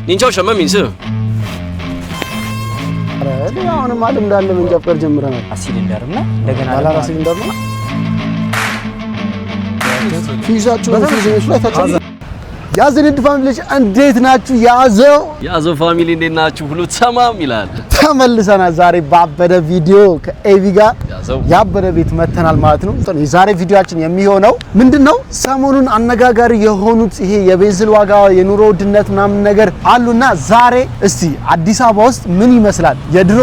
您叫什么名字？አሁን ማለት እንዳለ መንጃፈር ጀምረናል። ሲሊንደር እና እንደገና ባላራ ሲሊንደር ነው። ፊዛችሁ ፊዛችሁ ላይ ታቻለ ያዘንድ ፋሚሊዎች እንዴት ናችሁ? ያዘው ፋሚሊ እንዴት ናችሁ? ሁሉ ተማም ይላል። ተመልሰናል ዛሬ ባበደ ቪዲዮ ከኤቪ ጋር ያበደ ቤት መተናል ማለት ነው። የዛሬ ቪዲዮአችን የሚሆነው ምንድነው? ሰሞኑን አነጋጋሪ የሆኑት ይሄ የቤንዚን ዋጋ የኑሮ ውድነት ምናምን ነገር አሉና ዛሬ እስቲ አዲስ አበባ ውስጥ ምን ይመስላል የድሮ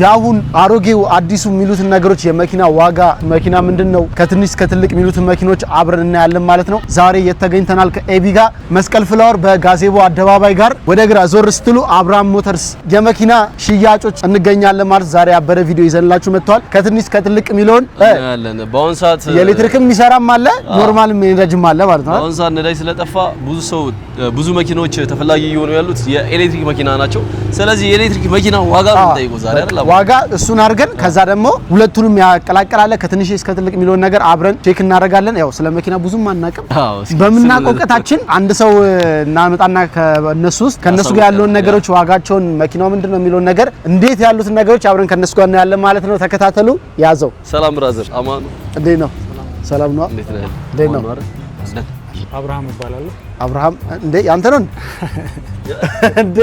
ያሁን አሮጌው አዲሱ የሚሉትን ነገሮች የመኪና ዋጋ መኪና ምንድነው ከትንሽ እስከ ትልቅ የሚሉትን መኪኖች አብረን እናያለን ማለት ነው። ዛሬ የተገኝተናል ከኤቪ ጋር መስቀል ፍላወር በጋዜቦ አደባባይ ጋር ወደ ግራ ዞር ስትሉ አብራም ሞተርስ የመኪና ሽያጮች እንገኛለን ማለት ዛሬ ያበረ ቪዲዮ ይዘንላችሁ መጥቷል። ከትንሽ እስከ ትልቅ የሚለውን እናያለን። በአሁን ሰዓት የኤሌክትሪክም ይሰራም አለ ኖርማልም ነዳጅም አለ ማለት ነው። በአሁን ሰዓት ነዳጅ ስለጠፋ ብዙ መኪኖች ተፈላጊ እየሆኑ ያሉት የኤሌክትሪክ መኪና ናቸው። ስለዚህ የኤሌክትሪክ መኪና ዋጋ እንጠይቀው ዛሬ አይደል? ዋጋ እሱን አድርገን ከዛ ደግሞ ሁለቱንም ያቀላቀላለ ከትንሽ እስከ ትልቅ የሚለውን ነገር አብረን ቼክ እናደርጋለን። ያው ስለ መኪና ብዙም አናውቅም። በመናቀው እውቀታችን አንድ ሰው እናመጣና ከነሱ ውስጥ ከነሱ ጋር ያለውን ነገሮች ዋጋቸውን መኪናው ምንድነው የሚለውን ነገር እንዴት ያሉትን ነገሮች አብረን ከነሱ ጋር እናያለን ማለት ነው። ተከታተሉ። ያዘው ሰላም ብራዘር አማኑ እንዴት ነው? ሰላም ነው። እንዴት ነው? አብርሃም ይባላል። አብርሃም እንዴ ያንተ ነው እንዴ?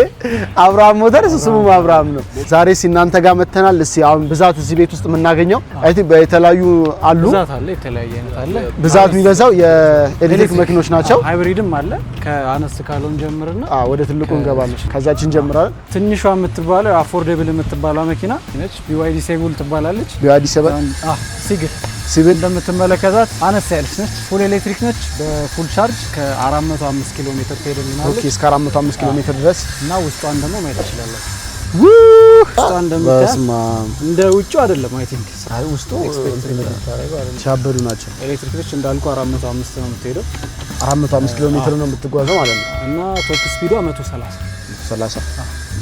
አብርሃም ሞተርስ ስሙ አብርሃም ነው። ዛሬ እናንተ ጋር መተናል። እስቲ አሁን ብዛት እዚህ ቤት ውስጥ የምናገኘው አይ ቲንክ በተለያዩ አሉ ብዛት አለ፣ የተለያየ አይነት አለ። ብዛት የሚበዛው የኤሌክትሪክ መኪኖች ናቸው። ሃይብሪድም አለ። ከአነስ ካሎን ጀምርና ወደ ትልቁ እንገባለን። ከዛችን እንጀምራለን። ትንሿ የምትባለው አፎርዴብል የምትባለው መኪና ነች። BYD ሴጉል ትባላለች። BYD ሴጉል ሲቪል እንደምትመለከታት አነስ ያለች ነች። ፉል ኤሌክትሪክ ነች። በፉል ቻርጅ ከ405 ኪሎ ሜትር ትሄድልናለች። ኦኬ እስከ 405 ኪሎ ሜትር ድረስ እና ውስጧን ደግሞ ማየት ትችላላችሁ። ውስጧን እንደ ውጭው አይደለም። አይ ቲንክ ውስጡ ቻበዱ ናቸው። ኤሌክትሪክ ነች እንዳልኩ 405 ነው የምትሄደው። 405 ኪሎ ሜትር ነው የምትጓዘው ማለት ነው። እና ቶፕ ስፒዷ 130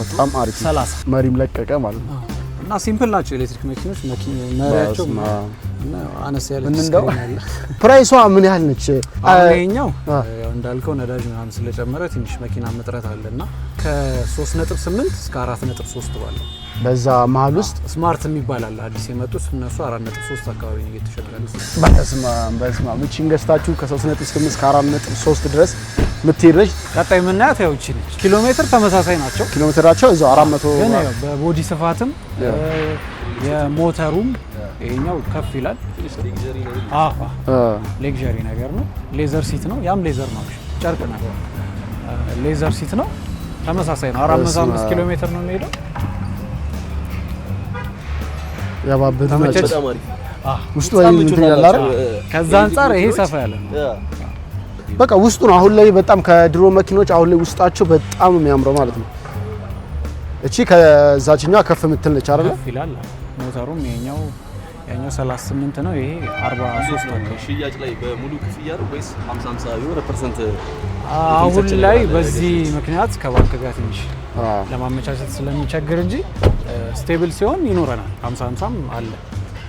በጣም አሪፍ 30 መሪም ለቀቀ ማለት ነው። እና ሲምፕል ናቸው ኤሌክትሪክ መኪኖች መሪያቸው እና አነስ ያለች እንደው ፕራይሷ ምን ያህል ነች? ይሄኛው ያው እንዳልከው ነዳጅ ምናምን ስለጨመረ ትንሽ መኪና መጥረት አለና ከ3.8 እስከ 4.3 ባለው በዛ መሀል ውስጥ ስማርት የሚባል አለ አዲስ የመጡት እነሱ 4.3 አካባቢ ነው እየተሸጠሉ። በስማ ምቺን ገዝታችሁ ከ3.8 እስከ 4.3 ድረስ ምትሄድሽ። ቀጣይ የምናያት ያው እቺ ነች። ኪሎ ሜትር ተመሳሳይ ናቸው። ኪሎ ሜትራቸው እዛው 400 ግን ያው በቦዲ ስፋትም የሞተሩም ይሄኛው ከፍ ይላል። ሌክዠሪ ነገር ነው። ሌዘር ሲት ነው። ያም ሌዘር ነው። ጨርቅ ነገር ሌዘር ሲት ነው። ተመሳሳይ ነው። 405 ኪሎ ሜትር ነው የሚሄደው። ያባበዱ ናቸው። ውስጡ ላይ ምን ይላል አይደል? ከዛ አንፃር ይሄ ሰፋ ያለ ነው። በቃ ውስጡ ነው አሁን ላይ በጣም ከድሮ መኪኖች አሁን ላይ ውስጣቸው በጣም የሚያምረው ማለት ነው። እቺ ከዛችኛው ከፍ ምትል ነች አይደል? ከፍ ይላል። ሞተሩም ያኛው 38 ነው። ይሄ 43 ነው። ሽያጭ ላይ በሙሉ ክፍያ ነው ወይስ 50 የሆነ ፐርሰንት? አሁን ላይ በዚህ ምክንያት ከባንክ ጋር ትንሽ ለማመቻቸት ስለሚቸግር እንጂ ስቴብል ሲሆን ይኖረናል። 50 አለ።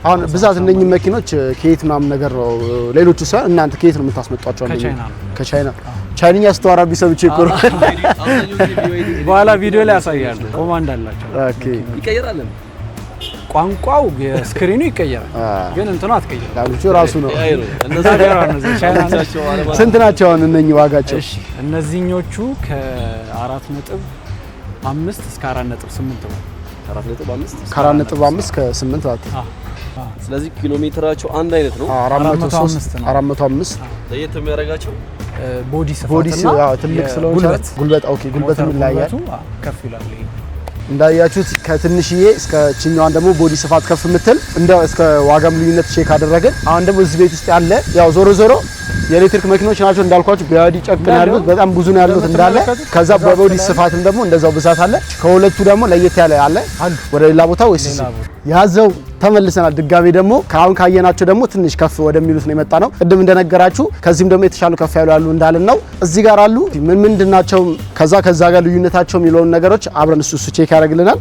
አሁን ብዛት እነኚህ መኪኖች ከየት ምናምን ነገር ነው ሌሎቹ ሳይሆን እናንተ ከየት ነው የምታስመጧቸው? ከቻይና ቻይንኛ አስተዋራ ቢሰብቼ እኮ ነው። በኋላ ቪዲዮ ላይ ያሳያሉ። ኮማንድ አላቸው። ኦኬ ይቀየራል። ቋንቋው የስክሪኑ ይቀየራል፣ ግን እንትኑ አትቀየርም። ዳብቹ ራሱ ነው። ቻይና ስንት ናቸው አሁን እነኚህ ዋጋቸው? እሺ እነዚህኞቹ ከ4.5 እስከ 4.8 ነው። 4.5 ከ8 ማለት ነው። ስለዚህ ኪሎ ሜትራቸው አንድ አይነት ነው። 405 ለየት የሚያደርጋቸው ቦዲ ስፋትና ትልቅ ስለሆነ ጉልበት ኦኬ ጉልበትም ይለያያል። ከፍ ይላል። ይሄ እንዳያችሁት ከትንሽዬ እስከ ቺኛዋን ደግሞ ቦዲ ስፋት ከፍ ምትል እንደ እስከ ዋጋም ልዩነት ቼክ አደረግን። አሁን ደግሞ እዚህ ቤት ውስጥ ያለ ያው ዞሮ የኤሌክትሪክ መኪኖች ናቸው እንዳልኳችሁ BYD ጨቅ ነው ያሉት፣ በጣም ብዙ ነው ያሉት እንዳለ። ከዛ በቦዲ ስፋትም ደግሞ እንደዛው ብዛት አለ። ከሁለቱ ደግሞ ለየት ያለ አለ ወደ ሌላ ቦታ ወይስ ያዘው ተመልሰናል። ድጋሜ ደግሞ ካሁን ካየናቸው ደግሞ ትንሽ ከፍ ወደሚሉት ነው የመጣ ነው። ቅድም እንደነገራችሁ ከዚህም ደግሞ የተሻሉ ከፍ ያሉ እንዳልን ነው። እዚህ ጋር አሉ ምንድናቸው ከዛ ጋር ልዩነታቸው የሚለውን ነገሮች አብረን እሱ ቼክ ያደርግልናል።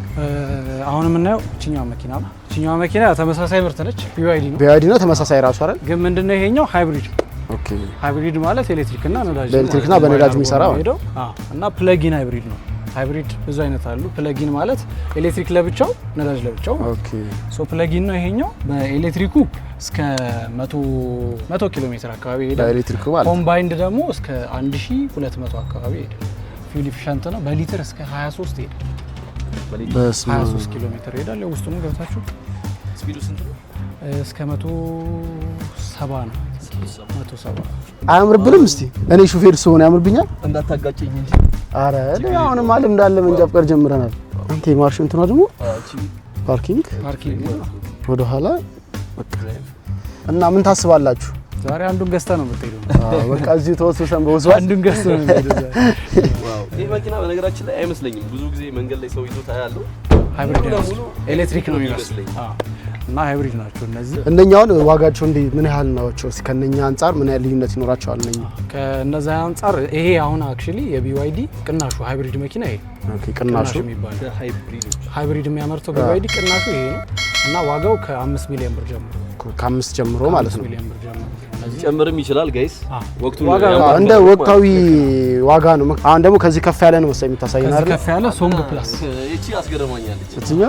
አሁን የምናየው ቺኛው መኪና ነው። ቺኛው መኪና ተመሳሳይ ምርት ነች። BYD ነው ተመሳሳይ ራሱ አይደል? ግን ምንድነው ይሄኛው ሃይብሪድ። ኦኬ ሃይብሪድ ማለት ኤሌክትሪክ እና ነዳጅ በኤሌክትሪክ እና በነዳጅ የሚሰራ እና ፕለጊን ሃይብሪድ ነው። ሃይብሪድ ብዙ አይነት አሉ። ፕለጊን ማለት ኤሌክትሪክ ለብቻው ነዳጅ ለብቻው። ኦኬ ሶ ፕለጊን ነው ይሄኛው። በኤሌክትሪኩ እስከ 100 ኪሎ ሜትር አካባቢ ይሄዳል። በኤሌክትሪኩ ማለት ኮምባይንድ ደግሞ እስከ 1200 አካባቢ ይሄዳል። ፊውል ኢፊሻንት ነው። በሊትር እስከ 23 ይሄዳል። በስመ አብ 23 ኪሎ ሜትር ይሄዳል። ውስጡም ገብታችሁ ስፒዱ ስንት ነው? እስከ 170 ነው። 170 አያምርብንም? እስቲ እኔ ሹፌር ስሆን ያምርብኛል? እንዳታጋጨኝ እንጂ። አረ አሁንም አለም እንዳለ መንጃ ፍቃድ ጀምረናል። አንተ ማርሽ እንትኗ ደግሞ ፓርኪንግ ወደ ኋላ በቃ። እና ምን ታስባላችሁ? ዛሬ አንዱን ገዝታ ነው የምትሄደው? በቃ እዚህ ተወስሰን በውስጥ አንዱን ገዝታ ነው የምትሄደው ዛሬ። ዋው ይሄ መኪና በነገራችን ላይ አይመስለኝም። ብዙ ጊዜ መንገድ ላይ ሰው ይዞታ ያለው ሃይብሪድ ነው፣ ኤሌክትሪክ ነው የሚመስለኝ። እና ሃይብሪድ ናቸው እነዚህ። እነኛውን ዋጋቸው እንዴ ምን ያህል ናቸው? ከነኛ አንፃር ምን ያህል ልዩነት ይኖራቸዋል? እነኛ ከነዛ አንፃር ይሄ አሁን አክቹሊ የቢዋይዲ ቅናሹ ሃይብሪድ መኪና ይሄ ኦኬ ቅናሹ የሚባለው ሃይብሪድ የሚያመርተው ቢዋይዲ ቅናሹ ይሄ ነው። እና ዋጋው ከ5 ሚሊዮን ብር ጀምሮ ከ5 ጀምሮ ማለት ነው። ሚሊዮን ብር ጀምሮ ጨምርም ይችላል ጋይስ። ወቅቱ እንደ ወቅታዊ ዋጋ ነው። አሁን ደግሞ ከዚህ ከፍ ያለ ነው መሰለኝ የምታሳየን አይደል? ከፍ ያለ ሶንግ ፕላስ እቺ አስገረማኛለች። እቺኛ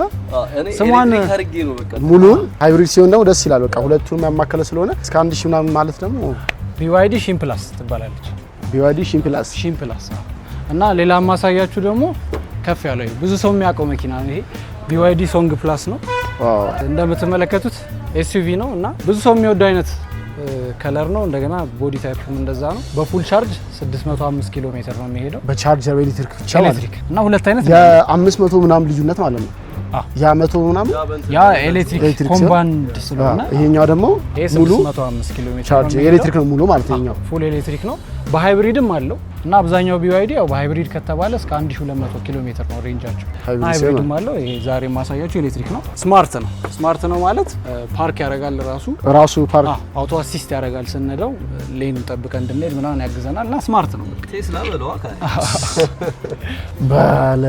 ስሟን ታርጌ ነው በቃ ሙሉን ሃይብሪድ ሲሆን ደግሞ ደስ ይላል። በቃ ሁለቱንም ያማከለ ስለሆነ እስከ 1000 ምናምን ማለት ደግሞ BYD ሺን ፕላስ ትባላለች። BYD ሺን ፕላስ እና ሌላ ማሳያችሁ ደግሞ ከፍ ያለው ብዙ ሰው የሚያውቀው መኪና ነው። ይሄ BYD ሶንግ ፕላስ ነው። ዋው እንደምትመለከቱት SUV ነው እና ብዙ ሰው የሚወደው አይነት ከለር ነው። እንደገና ቦዲ ታይፕም እንደዛ ነው። በፉል ቻርጅ 605 ኪሎ ሜትር ነው የሚሄደው በቻርጀር በኤሌክትሪክ ብቻ ማለት ነው። እና ሁለት አይነት የ500 ምናምን ልዩነት ማለት ነው። ያ 100 ምናምን ያ ኤሌክትሪክ ኮምባይንድ ስለሆነ ይሄኛው ደግሞ ሙሉ 605 ኪሎ ሜትር ቻርጅ ኤሌክትሪክ ነው ሙሉ ማለት ነው። ይሄኛው ፉል ኤሌክትሪክ ነው። በሃይብሪድም አለው እና አብዛኛው BYD ያው በሃይብሪድ ከተባለ እስከ 1200 ኪሎ ሜትር ነው ሬንጃቸው። ሃይብሪድም አለው። ይሄ ዛሬ ማሳያችሁ ኤሌክትሪክ ነው። ስማርት ነው ማለት ፓርክ ያደርጋል ራሱ ፓርክ አውቶ አሲስት ያደርጋል። ስንነዳው ሌኑን ጠብቀን እንድንሄድ ምናምን ያግዘናል እና ስማርት ነው። ቴስላ በለው አካል ባለ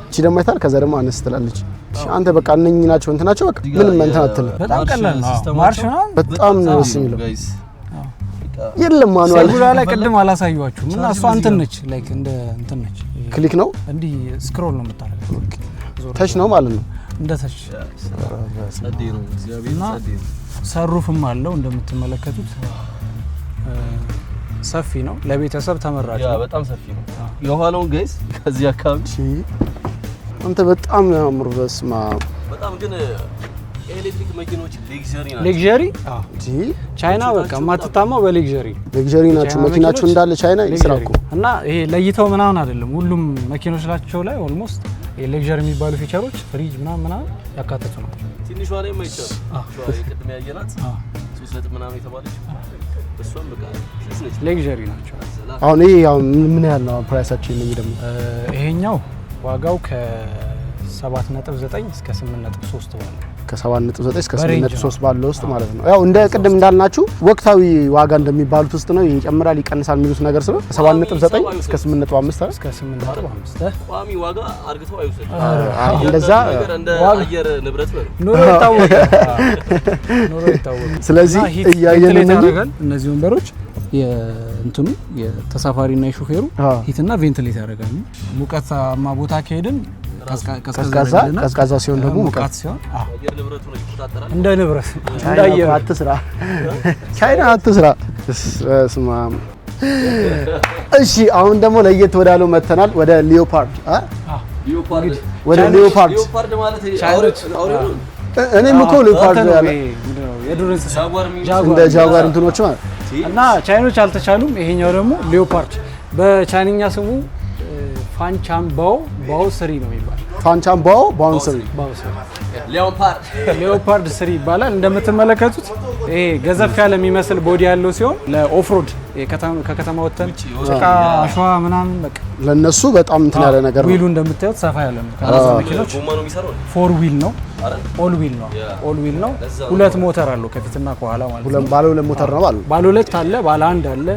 እቺ ደግሞ አይታል። ከዛ ደግሞ አነስ ትላለች። አንተ በቃ እነኚህ ናቸው እንትናቸው በቃ ምንም እንትን አትልም። በጣም ቀላል ነው። ማርሽ ነው በጣም ነው የሚለው የለም ማኑዋል ጉራ ላይ ቅድም አላሳዩአችሁም እና እሷ እንትን ነች ላይክ እንደ እንትን ነች። ክሊክ ነው እንዲህ ስክሮል ነው የምታደርገው። ተች ነው ማለት ነው። እንደ ተች ጸዴ ነው። እግዚአብሔር ጸዴ ነው። ሰሩፍም አለው እንደምትመለከቱት ሰፊ ነው። ለቤተሰብ ተመራጭ ነው። በጣም ሰፊ ነው። የኋላውን ጋይስ ከዚህ አካባቢ አንተ በጣም ነው ያምሩ። በስማ በጣም ግን ኤሌክትሪክ መኪኖች ሌክዠሪ ቻይና በቃ ማትታማው በሌክዠሪ ናቸው መኪናቸው እንዳለ ቻይና ይስራኩ እና ይሄ ለይተው ምናምን አይደለም። ሁሉም መኪኖች ናቸው ላይ ኦልሞስት ሌክዠሪ የሚባሉ ፊቸሮች ፍሪጅ ምናምን ያካተቱ ነው። ትንሿ ላይ ማይቻል ቅድም ያየናት 3 ምናምን የተባለች እሷም በቃ ሌክዠሪ ናቸው። አሁን ይሄ ያው ምን ያህል ነው ፕራይሳቸው? ደግሞ ይሄኛው ዋጋው ከ7.9 እስከ 8.3 ባለው ከ7.9 እስከ 8.3 ባለው ውስጥ ማለት ነው። ያው እንደ ቅድም እንዳልናችሁ ወቅታዊ ዋጋ እንደሚባሉት ውስጥ ነው። ይጨምራል ይቀንሳል የሚሉት ነገር ስለሆነ ከ7.9 እስከ 8.5 እስከ 8.5 ቋሚ ዋጋ አርግተው አይወሰድ። እንደዛ አየር ንብረት ነው ኑሮ ይታወቃል። ስለዚህ እያየን ነው እነዚህ ወንበሮች የእንትኑ የተሳፋሪና የሹፌሩ ሂትና ቬንቲሌት ያደርጋሉ። ሙቀታማ ቦታ ከሄድን ቀዝቃዛ ሲሆን ደግሞ ሙቀት ሲሆን አየር ንብረቱ ነው ይቆጣጠራል። እንደ ንብረት እንዳየር ቻይና አትስራ። ስማ እሺ፣ አሁን ደግሞ ለየት ወዳለው መተናል። ወደ ሊዮፓርድ ማለት እኔም እኮ ሊዮፓርድ ያለ የዱር እንስሳ እንደ ጃጓር እንትኖች ማለት እና ቻይኖች አልተቻሉም። ይሄኛው ደግሞ ሊዮፓርድ በቻይንኛ ስሙ ፋንቻምባኦ ባኦስሪ ነው የሚባለው። ፋንቻምባኦ ባኦስሪ ሊዮፓርድ ስሪ ይባላል። እንደምትመለከቱት ይሄ ገዘፍ ያለ የሚመስል ቦዲ ያለው ሲሆን ለኦፍሮድ ከከተማ ወተን ጭቃ አሸዋ ምናምን በቃ ለነሱ በጣም እንትን ያለ ነገር ነው። ዊሉ እንደምታዩት ሰፋ ያለ ነው። ካራዛ መኪኖች ፎር ዊል ነው፣ ኦል ዊል ነው። ሁለት ሞተር አለው ከፊትና ከኋላ ማለት ነው። ባለ ሁለት ሞተር ነው ማለት ባለ ሁለት አለ፣ ባለ አንድ አለ።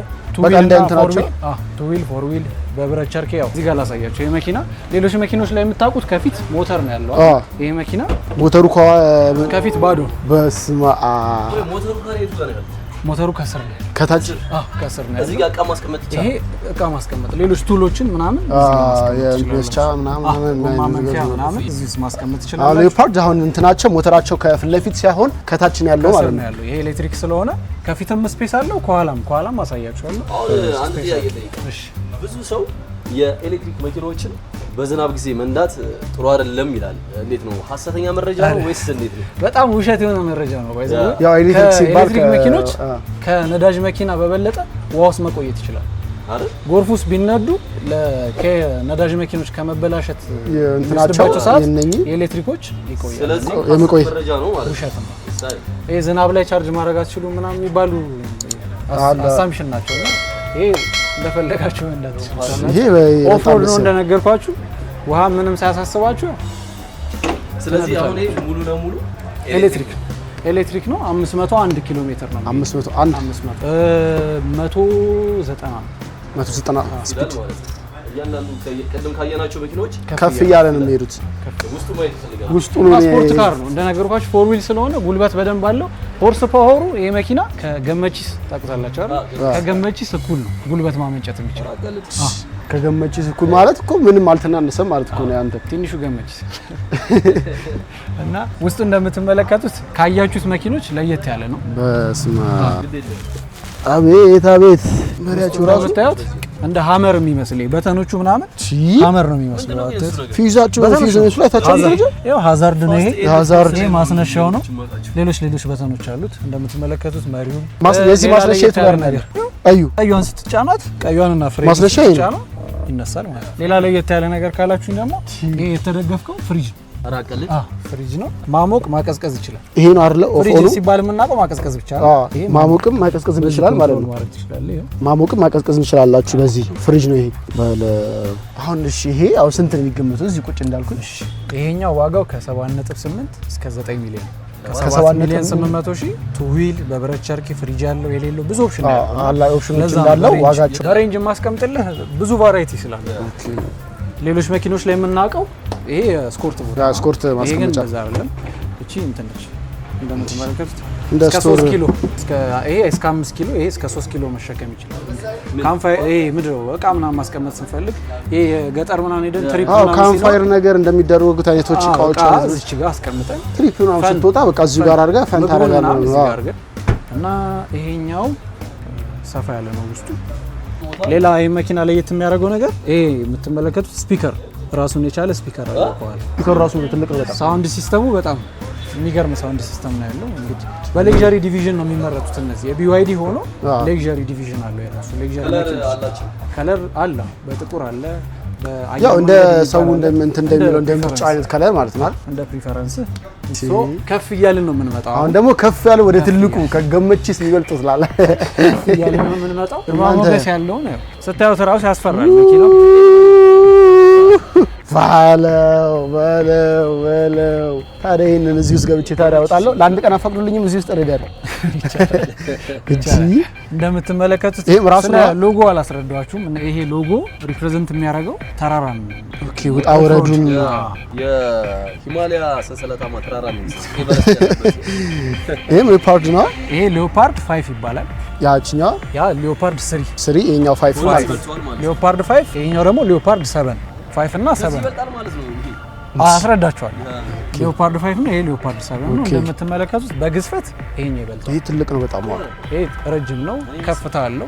ቱ ዊል ፎር ዊል በብረት ቸርኬ ያው እዚህ ጋር ላሳያችሁ። ይሄ መኪና ሌሎች መኪኖች ላይ የምታውቁት ከፊት ሞተር ነው ያለው። ይሄ መኪና ሞተሩ ከፊት ባዶ። በስማ ሞተሩ ሞተሩ ከስር ነው ከታች ከስር ነው እዚህ ጋር እቃ ማስቀመጥ ይቻላል ይሄ እቃ ማስቀመጥ ሌሎች ቱሎችን ምናምን የኢንቨስቻ ምናምን እዚህ ማስቀመጥ ይችላል አሁን ሌፓርድ አሁን እንትናቸው ሞተራቸው ከፊት ለፊት ሳይሆን ከታች ነው ያለው ማለት ነው ይሄ ኤሌክትሪክ ስለሆነ ከፊትም ስፔስ አለው ከኋላም አሳያችኋለሁ አንድ ጥያቄ እሺ ብዙ ሰው የኤሌክትሪክ መኪናዎችን በዝናብ ጊዜ መንዳት ጥሩ አይደለም ይላል እንዴት ነው ሐሰተኛ መረጃ ነው ወይስ እንዴት ነው በጣም ውሸት የሆነ መረጃ ነው ባይዘው ያው ኤሌክትሪክ ሲባል መኪኖች ከነዳጅ መኪና በበለጠ ውሃ ውስጥ መቆየት ይችላል አይደል ጎርፍ ውስጥ ቢነዱ ለነዳጅ መኪኖች ከመበላሸት እንትናቸው የኤሌክትሪኮች ይቆያል ስለዚህ መረጃ ነው ማለት ውሸት ነው ይሄ ዝናብ ላይ ቻርጅ ማድረግ አትችሉም ምናምን የሚባሉ አሳምፕሽን ናቸው ይሄ እንደፈለጋችሁ እንዳትችላላችሁ ይሄ ኦፍሮድ ነው እንደነገርኳችሁ ውሃ ምንም ሳያሳስባችሁ ስለዚህ አሁን ይሄ ሙሉ ለሙሉ ኤሌክትሪክ ነው 501 ኪሎ ሜትር ነው 590 ስፒድ እያንዳንዱ ቀደም ካየናቸው መኪኖች ከፍ እያለ ነው የሚሄዱት ውስጡ ማየት ይፈልጋል ውስጡ ነው ስፖርት ካር ነው እንደነገርኳችሁ ፎር ዊል ስለሆነ ጉልበት በደንብ አለው ሆርስ ፓወሩ ይሄ መኪና ከገመቺስ ታውቁታላችሁ አይደል ከገመቺስ እኩል ነው ጉልበት ማመንጨት የሚችለው ከገመቺስ እኩል ማለት እኮ ምንም አልተናነሰም ማለት እኮ ነው ያንተ ትንሹ ገመቺስ እና ውስጡ እንደምትመለከቱት ካያችሁት መኪኖች ለየት ያለ ነው በስማ አቤት መሪያችሁ ራሱ ታዩት እንደ ሃመር የሚመስል በተኖቹ ምናምን ሃመር ነው የሚመስለው ፊዛቸው ፊዝነሱ ላይ ታቻለ ያው ሃዛርድ ነው ይሄ ማስነሻው ነው ሌሎች በተኖች አሉት እንደምትመለከቱት መሪው የዚህ ማስነሻ የተባለ ነገር ቀዩን ስትጫናት ቀዩንና ፍሬም ማስነሻ ይነሳል ማለት ሌላ ለየት ያለ ነገር ካላችሁ ደግሞ ይሄ የተደገፍከው ፍሪጅ አራቀል ፍሪጅ ነው ማሞቅ ማቀዝቀዝ ይችላል ይሄ ነው አይደል ፍሪጅ ሲባል የምናውቀው ማቀዝቀዝ ብቻ ነው ይሄ ማሞቅም ማቀዝቀዝ ይችላል ማለት ነው ማሞቅም ማቀዝቀዝ ይችላልላችሁ በዚህ ፍሪጅ ነው ይሄ አሁን እሺ ይሄ አው ስንት ነው የሚገመተው እዚህ ቁጭ እንዳልኩኝ ይሄኛው ዋጋው ከ7.8 እስከ 9 ሚሊዮን ከ7.8 ቱ ዊል በብረት ቸርኪ ፍሪጅ ያለው የሌለው ብዙ ኦፕሽን አለ ኦፕሽኖች እንዳለው ዋጋቸው ሬንጅ ማስቀምጥልህ ብዙ ቫራይቲ ይችላል ሌሎች መኪኖች ላይ የምናውቀው ይሄ ስኮርት ቦታ ስኮርት ማስቀመጫ እቺ እንትነች እንደምትመለከቱት እስከ 3 ኪሎ እስከ 5 ኪሎ ይሄ እስከ 3 ኪሎ መሸከም ይችላል ካምፋይ ይሄ ምድረው እቃ ምናምን ማስቀመጥ ስንፈልግ ይሄ ገጠር ምናምን ሄደን ትሪፕ ምናምን ካምፋየር ነገር እንደሚደረጉት አይነቶች እቃዎች እዚህ ጋር አስቀምጠን ትሪፕ ምናምን ስትወጣ በቃ እዚህ ጋር አድርጋ ፈንታ አድርጋ እና ይሄኛው ሰፋ ያለ ነው ውስጡ ሌላ ይሄ መኪና ላይ የሚያደርገው ነገር ይሄ የምትመለከቱት ስፒከር ራሱን የቻለ ስፒከር አለው ስፒከር ራሱ ትልቅ ነው በጣም ሳውንድ ሲስተሙ በጣም የሚገርም ሳውንድ ሲስተም ነው ያለው እንግዲህ በሌክዠሪ ዲቪዥን ነው የሚመረቱት እነዚህ የቢዋይዲ ሆኖ ሌክዠሪ ዲቪዥን አለው የራሱ ሌክዠሪ ከለር አለ በጥቁር አለ ያው እንደ ሰው እንደሚለው እንደምርጫ አይነት ከለር ማለት ነው እንደ ፕሪፈረንስ ከፍ እያልን ነው የምንመጣው አሁን ደግሞ ከፍ ያለ ወደ ትልቁ ከገመቺስ ሊበልጥ ስላለ እያልን ነው የምንመጣው ሞገስ ያለው ነው ስታዩት ራሱ ያስፈራል መኪናው ባለው ታዲያ ይሄንን እዚህ ውስጥ ገብቼ ታዲያ አወጣለሁ ለአንድ ቀን አፈቅዱልኝም እዚህ ውስጥ እረዳለሁ እንደምትመለከቱት ሎጎ አላስረዳችሁም ይሄ ሎጎ ሪፕሬዘንት የሚያደርገው ተራራ ነው ኦኬ ውጣ ወረዱን የሂማሊያ ሰንሰለታማ ተራራ ነው ይሄ ሌፓርድ ነው ይሄ ሌፓርድ 5 ይባላል ያቺኛው ሌፓርድ 3 ይሄኛው 5 ማለት ሌፓርድ 5 ይሄኛው ደግሞ ሌፓርድ 7 5 እና 7 ይበልጣል ማለት ነው እንዴ አስረዳቸዋለሁ ሌፓርድ 5 ነው ይሄ ሌፓርድ 7 ነው እንደምትመለከቱት በግዝፈት ይሄኛው ይበልጣል ይሄ ትልቅ ነው በጣም ይሄ ረጅም ነው ከፍታ አለው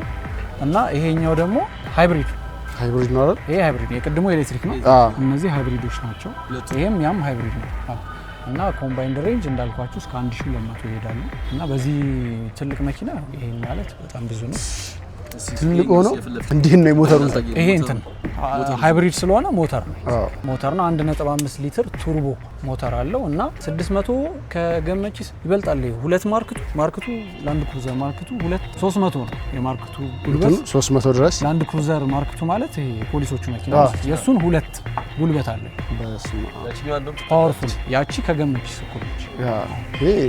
እና ይሄኛው ደግሞ ሃይብሪድ ነው አይደል ይሄ ሃይብሪድ የቅድሞ ኤሌክትሪክ ነው እነዚህ ሃይብሪዶች ናቸው ይሄም ያም ሃይብሪድ ነው እና ኮምባይንድ ሬንጅ እንዳልኳችሁ እስከ 1200 ይሄዳሉ እና በዚህ ትልቅ መኪና ይሄን ማለት በጣም ብዙ ነው ትልቅ ሆኖ እንዲህ ነው የሞተሩ ይሄ እንትን ሃይብሪድ ስለሆነ ሞተር ነው 1.5 ሊትር ቱርቦ ሞተር አለው እና 600 ከገመቺስ ይበልጣል ሁለት ማርክቱ ላንድ ክሩዘር ማርክቱ 300 ነው የማርክቱ ጉልበት 300 ድረስ ላንድ ክሩዘር ማርክቱ ማለት ይሄ ፖሊሶቹ መኪና የሱን ሁለት ጉልበት አለ ፓወርፉል ያቺ ከገመቺስ እኩል ነች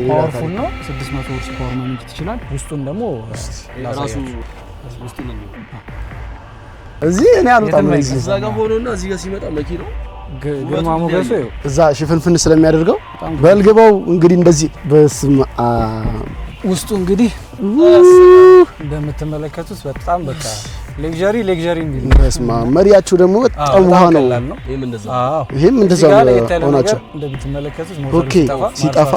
ፓወርፉል ነው 600 ሆርስ ፓወር ማግኘት ይችላል ውስጡን ደግሞ እዚህ እኔ አልወጣም እዚህ እዛ ጋር ሆኖና እዚህ ጋር ሲመጣ መኪናው ግርማ ሞገሱ እዛ ሽፍንፍን ስለሚያደርገው በልግባው እንግዲህ እንደዚህ በስማ ውስጡ እንግዲህ እንደምትመለከቱት በጣም በቃ ሌክዠሪ የሚል ነው። መሪያችሁ ደግሞ በጣም ውሃ ነው። ይሄም እንደዛ ሆናችሁ እንደምትመለከቱት ኦኬ። ሲጠፋ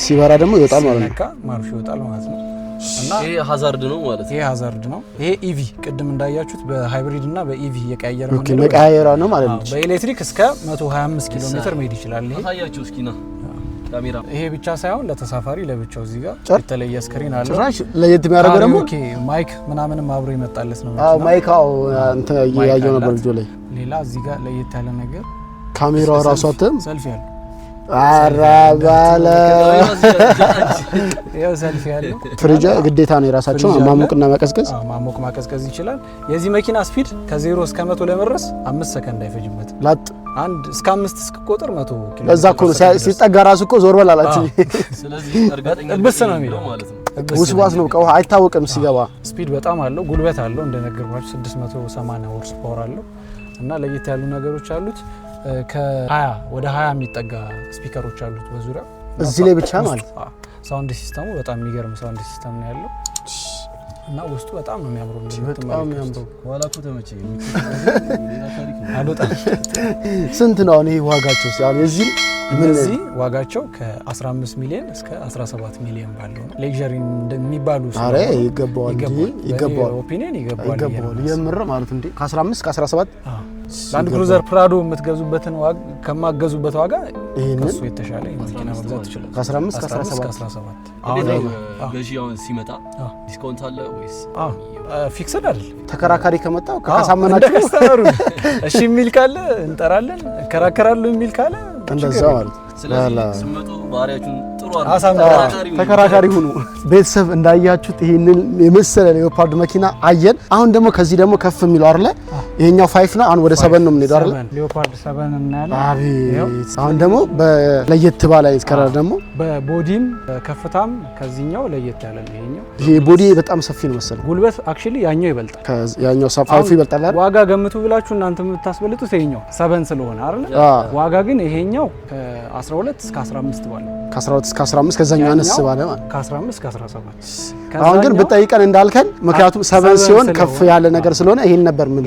ሲበራ ደግሞ ይወጣል ማለት ነው። ማርሹ ይወጣል ማለት ነው። እና ይሄ ሃዛርድ ነው ማለት ነው። ይሄ ሃዛርድ ነው። ይሄ ኢቪ ቅድም እንዳያችሁት በሃይብሪድ እና በኢቪ የቀያየረ ነው። ኦኬ መቀያየራ ነው ማለት ነው። በኤሌክትሪክ እስከ 125 ኪሎ ሜትር መሄድ ይችላል። ይሄ ታያችሁ እስኪና ካሜራ ይሄ ብቻ ሳይሆን ለተሳፋሪ ለብቻው እዚህ ጋር የተለየ ስክሪን አለ። ጭራሽ ለየት የሚያደርገው ደግሞ ኦኬ ማይክ ምናምንም አብሮ ይመጣለት ነው። አዎ ማይክ አንተ ያያየው ነበር ቪዲዮ ላይ። ሌላ እዚህ ጋር ለየት ያለ ነገር ካሜራው ራሱ አተም ሰልፊ ያለው አራባለ ያው ሰልፊ ያለው ፍሪጅ ግዴታ ነው የራሳቸው ማሞቅና ማቀዝቀዝ። ማሞቅ ማቀዝቀዝ ይችላል። የዚህ መኪና ስፒድ ከ0 እስከ 100 ለመድረስ 5 ሰከንድ አይፈጅበትም። ላጥ አንድ እስከ 5 እስከቆጥር 100 ኪሎ ለዛ እኮ ሲጠጋ ራሱ እኮ ዞር በላላችሁ። ስለዚህ እርግጠኛ ብስ ነው የሚለው ማለት ነው። ውስዋስ ነው ቀው አይታወቅም ሲገባ። ስፒድ በጣም አለው፣ ጉልበት አለው። እንደነገርኳችሁ 680 ሆርስ ፓወር አለው እና ለየት ያሉ ነገሮች አሉት። ከ20 ወደ 20 የሚጠጋ ስፒከሮች አሉት በዙሪያው እዚህ ላይ ብቻ ማለት ነው። ሳውንድ ሲስተሙ በጣም የሚገርም ሳውንድ ሲስተም ነው ያለው እና ውስጡ በጣም ነው የሚያምረው። በጣም የሚያምረው ኋላ እኮ ተመቸኝ። አልወጣም። ስንት ነው አሁን ይሄ ዋጋቸው? ሲያል የዚህ እነዚህ ዋጋቸው ከ15 ሚሊዮን እስከ 17 ሚሊዮን ባለው ነው። ሌክዠሪ እንደሚባሉ አረ ይገባዋል ኦፒኒየን ይገባዋል የምር ማለት እንዴ ከ15 እስከ 17 ላንድ ክሩዘር ፕራዶ የምትገዙበትን ዋጋ ከማገዙበት ዋጋ ከሱ የተሻለ መኪና መግዛት ይችላል። ከ15 እስከ 17 አሁን ገዢው ሲመጣ ዲስካውንት አለ ወይስ ፊክስድ አይደል? ተከራካሪ ከመጣው ካሳመናችሁ እሺ የሚል ካለ እንጠራለን፣ እከራከራለሁ የሚል ካለ እንደዛ ማለት ስለዚህ ስመጡ ባህሪያችሁን ጥሩ ተከራካሪ ሁኑ። ቤተሰብ እንዳያችሁት ይሄንን የመሰለ ሌኦፓርድ መኪና አየን። አሁን ደግሞ ከዚህ ደግሞ ከፍ የሚለው አይደለ? ይሄኛው 5 ነው። አሁን ወደ 7 ነው የምንሄደው አይደለ? ሌኦፓርድ 7 እናያለን። አቤት! አሁን ደግሞ በለየት ባለ ይስከራል ደግሞ በቦዲም በከፍታም ከዚህኛው ለየት ያለ ነው ይሄኛው። ይሄ ቦዲ በጣም ሰፊ ነው መሰለኝ። ጉልበት አክቹሊ ያኛው ይበልጣል። ያኛው ሰፋፊ ይበልጣል አይደል? ዋጋ ገምቱ ብላችሁ እናንተ የምታስበልጡት ይሄኛው 7 ስለሆነ አይደል? ዋጋ ግን ይሄኛው ከ12 እስከ 15 ባለው ከ12 እስከ 15 ከዛኛው አነስ ባለ ማለት ከ15 እስከ 17 አሁን ግን ብጠይቀን እንዳልከን ምክንያቱም 7 ሲሆን ከፍ ያለ ነገር ስለሆነ ይሄን ነበር ምን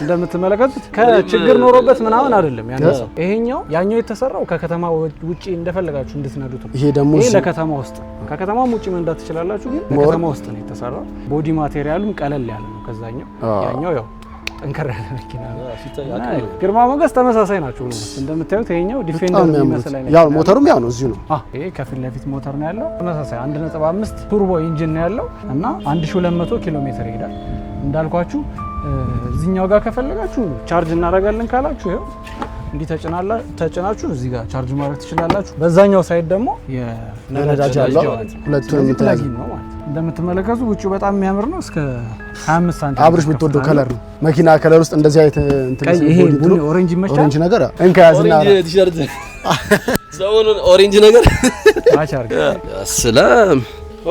እንደምትመለከቱት ከችግር ኖሮበት ምናምን አይደለም ያነሳው። ይሄኛው ያኛው የተሰራው ከከተማ ውጪ እንደፈለጋችሁ እንድትነዱት ነው። ይሄ ደግሞ ይሄ ለከተማ ውስጥ ከከተማም ውጪ መንዳት ትችላላችሁ፣ ግን ለከተማ ውስጥ ነው የተሰራው። ቦዲ ማቴሪያሉም ቀለል ያለ ነው ከዛኛው። ያኛው ያው ጠንከር ያለ መኪና ነው። ግርማ ሞገስ ተመሳሳይ ናቸው። እንደምታዩት ይሄኛው ዲፌንደር የሚመስል አይነት ያው ሞተሩም ያው ነው እዚሁ ነው። ይሄ ከፊት ለፊት ሞተር ነው ያለው። ተመሳሳይ 1.5 ቱርቦ ኢንጂን ነው ያለው እና 1200 ኪሎ ሜትር ይሄዳል። እንዳልኳችሁ እዚህኛው ጋር ከፈለጋችሁ ቻርጅ እናደርጋለን ካላችሁ ይሄው እንዲህ ተጭናችሁ እዚህ ጋር ቻርጅ ማድረግ ትችላላችሁ። በዛኛው ሳይድ ደግሞ የነዳጅ አለው። ሁለቱንም ፕላጊን ነው ማለት እንደምትመለከቱ ውጪው በጣም የሚያምር ነው። እስከ 25 ሳንቲም አብርሽ ብትወደው ከለር ነው መኪና ከለር ውስጥ እንደዚህ አይነት እንትን ይሄ ኦሬንጅ ይመቻል። ኦሬንጅ ነገር እንካ ያዝና ኦሬንጅ ቲሸርት ሰሞኑን ኦሬንጅ ነገር አቻርግ ሰላም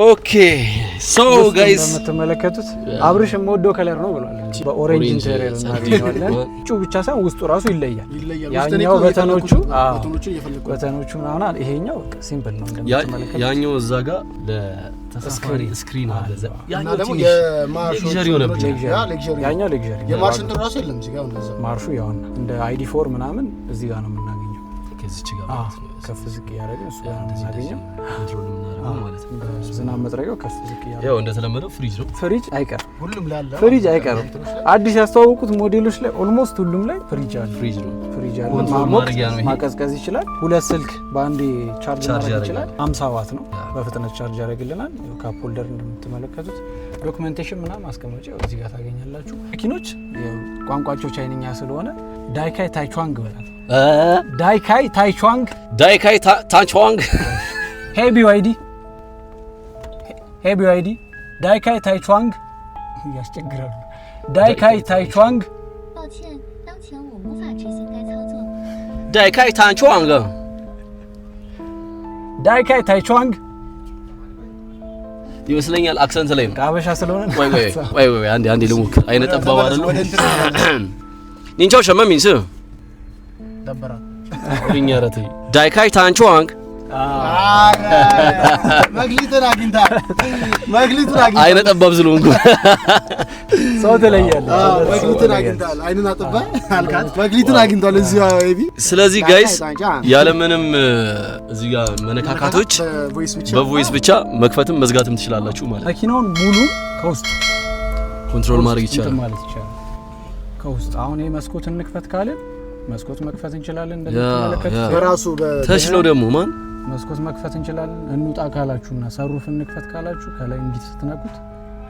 ኦኬ ሶ ጋይስ እንደምትመለከቱት አብርሽ የምወደው ከለር ነው ብሏል። በኦሬንጅ ኢንቴሪየር እናገኘዋለን። እጩ ብቻ ሳይሆን ውስጡ ራሱ ይለያል። ያኛው በተኖቹ ምናምን ይሄኛው ሲምፕል ነው እንደምትመለከቱት። ያኛው እዛ ጋር ለተሳፋሪ ስክሪን አለ። ያኛው ደግሞ የማርሹ ያኛው ሌክዠሪ የማርሹ እንትን ራሱ የለም እዚህ ጋር እንደዛ ማርሹ ያውና እንደ ID4 ምናምን እዚህ ጋር ነው የምናገኘው። ከዚች ጋር ከፍ ዝቅ ያደረግን እሱ ጋር ነው የምናገኘው ማለት ነው። ዝናብ መጥረጊያው ከፍ ዝቅ ያደረገ ያው እንደተለመደው ፍሪጅ ነው። ፍሪጅ አይቀርም፣ ሁሉም ላይ አለ። ፍሪጅ አይቀርም። አዲስ ያስተዋወቁት ሞዴሎች ላይ ኦልሞስት ሁሉም ላይ ፍሪጅ አለ። ፍሪጅ ነው። ፍሪጅ አለ። ማቀዝቀዝ ይችላል። ሁለት ስልክ በአንዴ ቻርጅ ማድረግ ይችላል። 50 ዋት ነው። በፍጥነት ቻርጅ ያደርግልናል። ካፕ ሆልደር እንደምትመለከቱት ዶክመንቴሽን ምናምን ማስቀመጫ እዚህ ጋር ታገኛላችሁ። መኪኖች ቋንቋቸው ቻይንኛ ስለሆነ ዳይካይ ታይቹዋንግ ብለናል። ዳይካይ ታይቹዋንግ ሄቢዋይዲ ዳይካይ ታይቹዋንግ ያስቸግራሉ። ዳይካይ ታይቹዋንግ ዳይካይ ታይቹዋንግ ይመስለኛል አክሰንት ላይ ነው። ከአበሻ ስለሆነ ወይ አንዴ ልሞክር። አይነ ጠባብ አይደለም። ኒንቻው ሸመ ሚንስ ደበራ ሪኛረተ ዳይካይ ታንቹዋንግ መግሊትን አግኝታል። አይነ ጠባብ ስለሆንኩ ሰው ተለያለ። መግሊትን አግኝታል። አይኑን አጥባ አልካት። መግሊትን አግኝቷል እዚህ ኤቢ። ስለዚህ ጋይስ ያለምንም እዚህ ጋር መነካካቶች በቮይስ ብቻ መክፈትም መዝጋትም ትችላላችሁ ማለት ነው። መኪናውን ሙሉ ከውስጥ ኮንትሮል ማድረግ ይቻላል ማለት ይቻላል። ከውስጥ አሁን ይሄ መስኮት እንክፈት ካልን መስኮት መክፈት እንችላለን። እንደምትመለከቱት በራሱ ተች ነው ደግሞ ማን መስኮት መክፈት እንችላለን። እንውጣ ካላችሁና ሰሩፍ እንክፈት ካላችሁ ከላይ እንዲህ ስትነኩት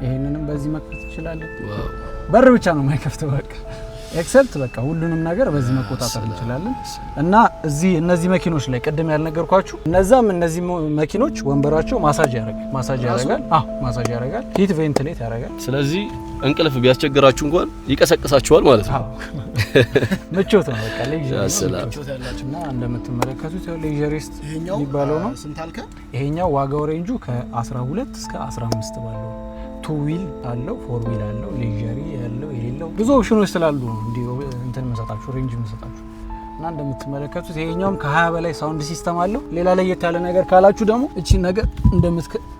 ይሄንንም በዚህ መክፈት እንችላለን። በር ብቻ ነው የማይከፍተው በቃ ኤክሰፕት በቃ ሁሉንም ነገር በዚህ መቆጣጠር እንችላለን። እና እነዚህ መኪኖች ላይ ቅድም ያልነገርኳችሁ እነዚህ መኪኖች ወንበራቸው ማሳጅ ያደርጋል። ማሳጅ ያደርጋል። ሂት ቬንቲሌት ያደርጋል። ስለዚህ እንቅልፍ ቢያስቸግራችሁ እንኳን ይቀሰቅሳችኋል ማለት ነው። ምቾት ነው በቃ ምቾት ያላችሁና እንደምትመለከቱት ሌጀሪስት የሚባለው ነው። ስንት አልከ? ይሄኛው ዋጋው ሬንጁ ከ12 እስከ 15 ባለው ቱ ዊል አለው፣ ፎር ዊል አለው፣ ሌጀሪ ያለው የሌለው ብዙ ኦፕሽኖች ስላሉ ነው እንዴ እንትን መሰጣችሁ ሬንጅ መሰጣችሁ። እና እንደምትመለከቱት ይሄኛውም ከ20 በላይ ሳውንድ ሲስተም አለው። ሌላ ለየት ያለ ነገር ካላችሁ ደግሞ እቺ ነገር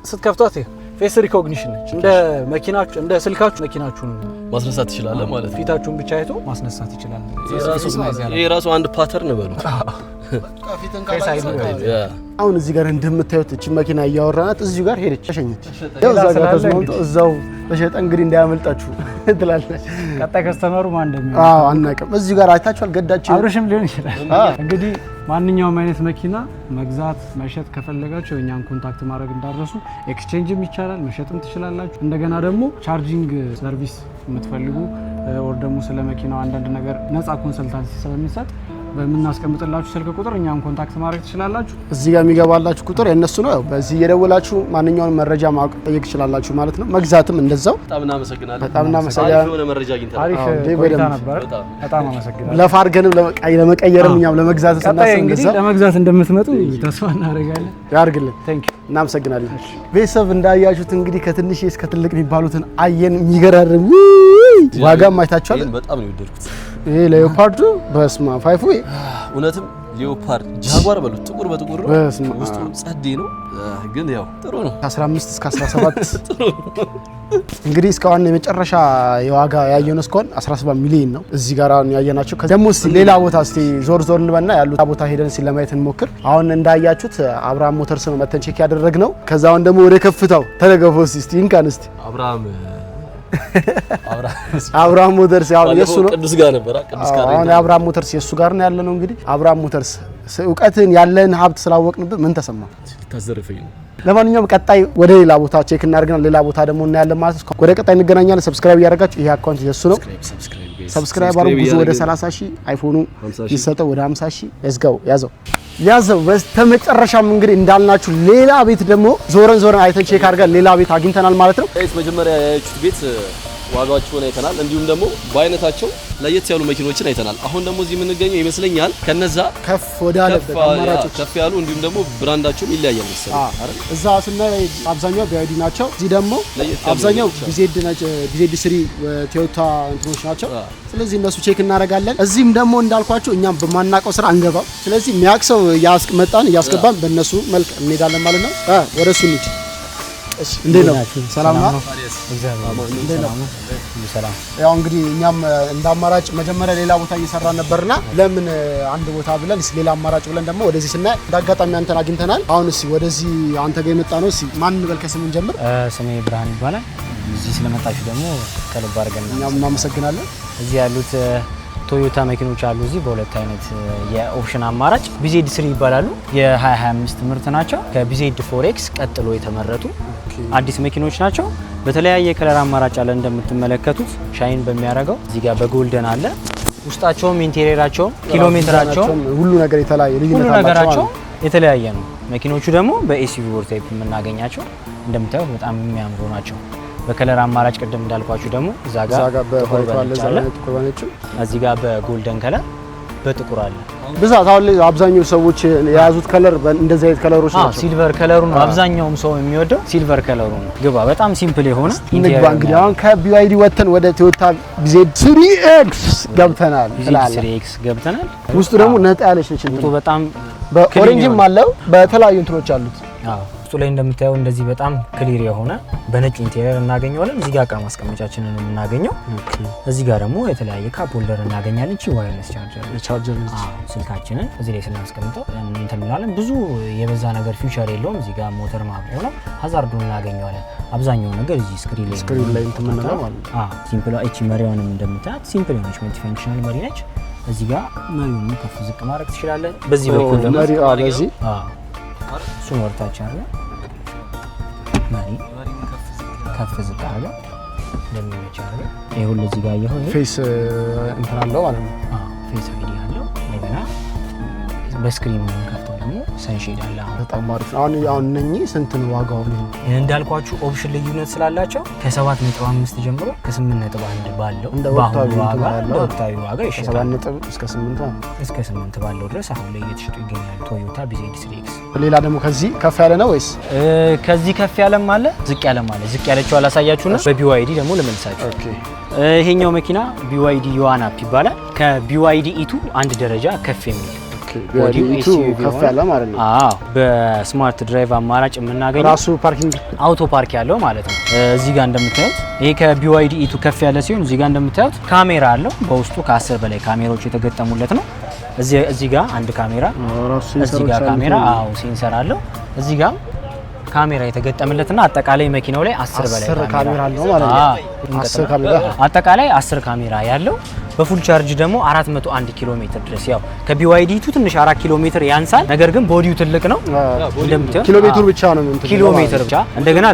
ስትከፍቷት ፌስ ሪኮግኒሽን ነች። እንደ መኪናችሁ እንደ ስልካችሁ መኪናችሁን ማስነሳት ይችላል ማለት ነው። ፊታችሁን ብቻ አይቶ ማስነሳት ይችላል። ይሄ ራሱ አንድ ፓተርን በሉት። አሁን እዚህ ጋር እንደምታዩት እቺ መኪና እያወራናት እዚሁ ጋር ሄደች ተሸኘች። ያው እዛ ጋር ተስማምቶ እዛው ተሸጠ። እንግዲህ እንዳያመልጣችሁ ትላለች። ቀጣይ ከስተመሩ ማን እንደሚሆን አናውቅም። እዚሁ ጋር አይታችኋል። ገዳችሁ አብረሽም ሊሆን ይችላል። እንግዲህ ማንኛውም አይነት መኪና መግዛት መሸጥ ከፈለጋችሁ እኛን ኮንታክት ማድረግ እንዳትረሱ። ኤክስቼንጅም ይቻላል፣ መሸጥም ትችላላችሁ። እንደገና ደግሞ ቻርጂንግ ሰርቪስ የምትፈልጉ ወር ደግሞ ስለ መኪናው አንዳንድ ነገር ነፃ ኮንሰልታንሲ ስለሚሰጥ በምናስቀምጥላችሁ ስልክ ቁጥር እኛን ኮንታክት ማድረግ ትችላላችሁ። እዚህ ጋር የሚገባላችሁ ቁጥር የነሱ ነው። ያው በዚህ እየደወላችሁ ማንኛውንም መረጃ ማወቅ ጠይቅ ትችላላችሁ ማለት ነው። መግዛትም እንደዛው። በጣም እናመሰግናለን። አሪፍ የሆነ መረጃ አግኝተናል። አሪፍ ቆይታ ነበር። በጣም አመሰግናለሁ። ለፋርገንም ለመቀየርም እኛም ለመግዛት ስናስብ እንደዛ ለመግዛት እንደምትመጡ ተስፋ እናደርጋለን። ያርግልን። እናመሰግናለን። ቤተሰብ እንዳያችሁት እንግዲህ ከትንሽ እስከ ትልቅ የሚባሉትን አየን። የሚገራርም ዋጋም አይታችኋል። በጣም ነው የወደድኩት። ይሄ ሌኦፓርዱ በስማ ፋይፉ እውነትም ሌኦፓርድ ጃጓር በሉት ጥቁር በጥቁር ነው። ውስጡ ጸዴ ነው፣ ግን ያው ጥሩ ነው። ከ15 እስከ 17 ጥሩ ነው። እንግዲህ እስካሁን የመጨረሻ የዋጋ ያየነው እስካሁን 17 ሚሊዮን ነው። እዚህ ጋር አሁን ያየናቸው ደግሞ ሌላ ቦታ እስቲ ዞር እንበልና ያሉት ቦታ ሄደን ለማየት እንሞክር። አሁን እንዳያችሁት አብርሃም ሞተርስ ነው መተን ቼክ ያደረግነው። ከዛውን ደግሞ ወደ ከፍታው ተደገፈው እስቲ እንካን እስቲ አብርሃም ሞተርስ ያው የሱ ነው። ቅዱስ ጋር ነበር። ቅዱስ ጋር አሁን አብርሃም ሞተርስ የሱ ጋር ነው ያለነው። እንግዲህ አብርሃም ሞተርስ እውቀትን ያለን ሀብት ስላወቅንበት ምን ተሰማ? ታዘርፈኝ ነው። ለማንኛውም ቀጣይ ወደ ሌላ ቦታ ቼክ እናደርግና ሌላ ቦታ ደግሞ እናያለን ማለት ነው። ወደ ቀጣይ እንገናኛለን። ሰብስክራይብ ያደርጋችሁ ይሄ አካውንት የሱ ነው። ሰብስክራይብ አድርጉ። ብዙ ወደ 30,000 አይፎኑ ይሰጠው ወደ 50,000 ያዘው። በስተመጨረሻም እንግዲህ እንዳልናችሁ ሌላ ቤት ደግሞ ዞረን አይተን ቼክ አድርገን ሌላ ቤት አግኝተናል ማለት ነው። መጀመሪያ ያያችሁት ቤት ዋጋቸውን አይተናል። እንዲሁም ደግሞ በአይነታቸው ለየት ያሉ መኪኖችን አይተናል። አሁን ደግሞ እዚህ የምንገኘው ይመስለኛል ከነዛ ከፍ ወዳለ አማራጮች ከፍ ያሉ እንዲሁም ደግሞ ብራንዳቸውም ይለያያል መሰለኝ አይደል? እዛ ስናይ አብዛኛው ቢአይዲ ናቸው። እዚህ ደግሞ አብዛኛው ቢዜድ 3 ቶዮታ እንትኖች ናቸው። ስለዚህ እነሱ ቼክ እናደርጋለን። እዚህም ደግሞ እንዳልኳችሁ እኛም በማናውቀው ስራ አንገባም። ስለዚህ የሚያክሰው እያስገባን በእነሱ መልክ እንሄዳለን ማለት ነው። ወደ እሱ እንሂድ። እንዴት ነው? ሰላም ነው? ሰላም። ያው እንግዲህ እኛም እንደ አማራጭ መጀመሪያ ሌላ ቦታ እየሰራን ነበርና ለምን አንድ ቦታ ብለን ሌላ አማራጭ ብለን ደግሞ ወደዚህ ስናይ እንዳጋጣሚ አንተን አግኝተናል። አሁን እስኪ ወደዚህ አንተ ጋር የመጣ ነው። እስኪ ማን እንበል? ከስምን ጀምር። ስሜ ብርሃን ይባላል። እዚህ ስለመጣችሁ ደግሞ ከልብ አድርገን እኛም እናመሰግናለን። እዚህ ያሉት ቶዮታ መኪኖች አሉ። እዚህ በሁለት አይነት የኦፕሽን አማራጭ ቢዜድ 3 ይባላሉ። የ2025 ምርት ናቸው። ከቢዜድ 4X ቀጥሎ የተመረቱ አዲስ መኪኖች ናቸው። በተለያየ ከለር አማራጭ አለ። እንደምትመለከቱት ሻይን በሚያደርገው እዚህ ጋር በጎልደን አለ። ውስጣቸውም ኢንቴሪየራቸውም ኪሎሜትራቸውም ሁሉ ነገር የተለያየ ልዩነት አላቸው። የተለያየ ነው። መኪኖቹ ደግሞ በኤስዩቪ ወርታይፕ የምናገኛቸው እንደምታዩት በጣም የሚያምሩ ናቸው። በከለር አማራጭ ቅድም እንዳልኳችሁ ደግሞ እዛ ጋር እዚህ ጋር በጎልደን ከለር በጥቁር አለ። ብዛት አሁን አብዛኛው ሰዎች የያዙት ከለር እንደዚህ አይነት ከለሮች ናቸው። ሲልቨር ከለሩ ነው አብዛኛውም ሰው የሚወደው ሲልቨር ከለሩ ነው። ግባ በጣም ሲምፕል የሆነ ኢንቴሪየር። እንግዲህ አሁን ከቢዋይዲ ወተን ወደ ቶዮታ ቢዜድ 3X ገብተናል። ቢዜድ 3X ገብተናል። ውስጡ ደግሞ ነጣ ያለች ነች። በጣም በኦሬንጅም አለው በተለያዩ እንትኖች አሉት። አዎ ውስጡ ላይ እንደምታየው እንደዚህ በጣም ክሊር የሆነ በነጭ ኢንቴሪየር እናገኘዋለን። እዚህ ጋር እቃ ማስቀመጫችንን የምናገኘው። እዚህ ጋር ደግሞ የተለያየ ካፕ ሆልደር እናገኛለን። እቺ ዋየርለስ ቻርጀር ስልካችንን እዚህ ላይ ስናስቀምጠው እንትን እንላለን። ብዙ የበዛ ነገር ፊውቸር የለውም። እዚህ ጋር ሞተር ማብሪያው ነው። ሃዛርዱን እናገኘዋለን። አብዛኛው ነገር እዚህ ስክሪን ላይ እንትን ምንለው ማለት ነው። ሲምፕል እቺ መሪዋንም እንደምታያት ሲምፕል የሆነች መልቲ ፈንክሽናል መሪ ነች። እዚህ ጋር መሪውን ከፍ ዝቅ ማድረግ ትችላለን። በዚህ በኩል ደግሞ በዚህ እሱን ወርታች አለ መሪ ከፍ ዝቅ አለ እንደሚመች አለ። ይሄ ሁሉ እዚህ ጋር ይሁን ፌስ እንትን አለው ማለት ነው። ፌስ አይዲ አለው። እንደገና በስክሪኑ ከፍተው ደግሞ ሰንሼድ አለ። በጣም አሪፍ ነው። አሁን እነኚህ ስንት ነው ዋጋው? እንዳልኳችሁ ኦፕሽን ልዩነት ስላላቸው ከ7.5 ጀምሮ ከ8.1 ባለው እንደ ወቅታዊ ዋጋ ይሸጣል። ከ7 እስከ 8 እስከ 8 ባለው ድረስ አሁን ላይ እየተሸጡ ይገኛሉ። ቶዮታ BZ3X። ሌላ ደግሞ ከዚህ ከፍ ያለ ነው ወይስ? ከዚህ ከፍ ያለም አለ ዝቅ ያለም አለ። ዝቅ ያለችው አላሳያችሁ ነው። በBYD ደግሞ ልመልሳችሁ። ኦኬ ይሄኛው መኪና BYD ዮዋናፕ ይባላል። ከBYD ኢቱ አንድ ደረጃ ከፍ የሚል ቦዲው ከፍ ያለ ማለት ነው። አዎ በስማርት ድራይቭ አማራጭ የምናገኘው ራሱ ፓርኪንግ አውቶ ፓርክ ያለው ማለት ነው። እዚህ ጋር እንደምታዩት ይሄ ከBYD ኢቱ ከፍ ያለ ሲሆን እዚህ ጋር እንደምታዩት ካሜራ አለው። በውስጡ ከ10 በላይ ካሜራዎች የተገጠሙለት ነው። እዚህ ጋር አንድ ካሜራ፣ እዚህ ጋር ካሜራ፣ አዎ ሴንሰር አለው። እዚህ ጋር ካሜራ የተገጠመለትና አጠቃላይ መኪናው ላይ 10 በላይ ካሜራ አለው ማለት ነው። 10 ካሜራ አጠቃላይ 10 ካሜራ ያለው በፉል ቻርጅ ደግሞ 401 ኪሎ ሜትር ድረስ ያው ከBYD ቱ ትንሽ 4 ኪሎ ሜትር ያንሳል። ነገር ግን ቦዲው ትልቅ ነው። እንደምታዩት ኪሎ ሜትር ብቻ ነው እንትን ኪሎ ሜትር ብቻ። እንደገና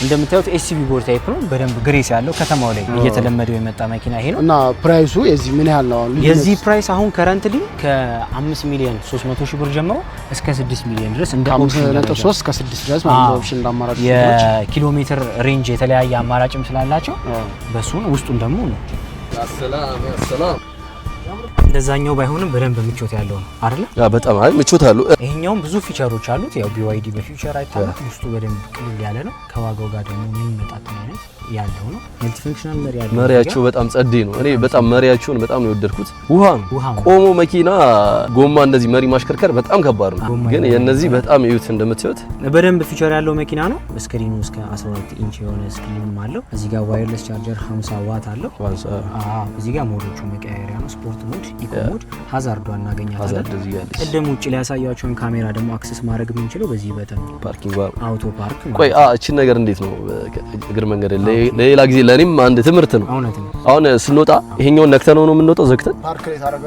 እንደምታዩት SUV ቦዲ ታይፕ ነው። በደንብ ግሬስ ያለው ከተማው ላይ እየተለመደው የመጣ መኪና ይሄ ነው። እና ፕራይሱ የዚህ ምን ያህል ነው? የዚህ ፕራይስ አሁን ከረንትሊ ከ5 ሚሊዮን 300 ሺህ ብር ጀምሮ እስከ 6 ሚሊዮን ድረስ እንደ ኦፕሽን 3 እስከ 6 ድረስ ማለት ነው። ኦፕሽን እንዳማራጭ የኪሎ ሜትር ሬንጅ የተለያየ አማራጭም ስላላቸው በሱ ነው። ውስጡን ደግሞ ነው ሰላም እንደዛኛው ባይሆንም በደንብ ምቾት ያለው ነው አይደል? በጣም አይ ምቾት አለው። ይሄኛውም ብዙ ፊቸሮች አሉት። ያው BYD በፊቸር አይታወቅ ውስጡ በደንብ ቅልል ያለ ነው። ከዋጋው ጋር ደግሞ የሚመጣጠን አይነት ያለው ነው። መልቲ ፈንክሽናል መሪ ያለው መሪያቸው በጣም ጸዴ ነው። እኔ በጣም መሪያቸውን በጣም ነው የወደድኩት። ውሃ ነው ቆሞ መኪና ጎማ እንደዚህ መሪ ማሽከርከር በጣም ከባድ ነው። ግን የነዚህ በጣም እዩት እንደምትዩት በደንብ ፊቸር ያለው መኪና ነው። ስክሪኑ እስከ 12 ኢንች የሆነ ስክሪንም አለው። እዚህ ጋር ዋየርለስ ቻርጀር 50 ዋት አለው። እዚህ ጋር ሞዶቹ መቀየሪያ ነው። ስፖርት ሞድ፣ ኢኮ ሞድ፣ ሃዛርዱ እናገኛለን። ቅድም ውጪ ላይ ያሳያችሁን ካሜራ ደግሞ አክሰስ ማድረግ የምንችለው በዚህ በተን ፓርኪንግ አውቶ ፓርክ። ቆይ እቺን ነገር እንዴት ነው እግር መንገድ ለሌላ ጊዜ ለኔም አንድ ትምህርት ነው። አሁን ስንወጣ ይሄኛውን ነክተን ነው የምንወጣው ዘግተን ፓርክ ላይ ታረጋ።